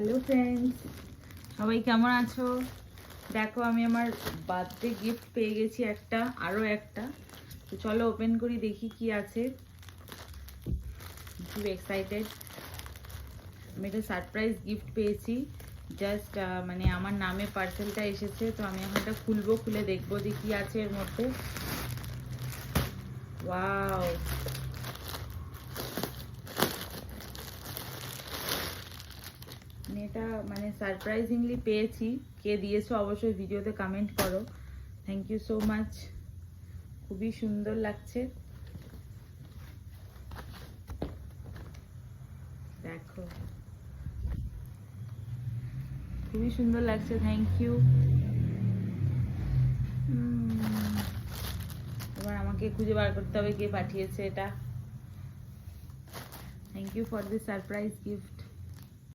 Hello friends, সবাই কেমন আছো? দেখো আমি আমার বার্থডে গিফট পেয়ে গেছি আরও একটা। তো চলো ওপেন করি, দেখি কি আছে। খুব এক্সাইটেড। আমি একটা সারপ্রাইজ গিফট পেয়েছি। জাস্ট মানে আমার নামে পার্সেলটা এসেছে, তো আমি এখন এটা খুলবো, খুলে দেখবো যে কি আছে এর মধ্যে। ওয়াও, এটা মানে সারপ্রাইজিংলি পেয়েছি। কে দিয়েছো অবশ্যই ভিডিওতে কমেন্ট করো। Thank you so much. খুবই সুন্দর লাগছে, দেখো খুবই সুন্দর লাগছে। Thank you. এবার আমাকে খুঁজে বার করতে হবে কে পাঠিয়েছে এটা। Thank you for this surprise gift.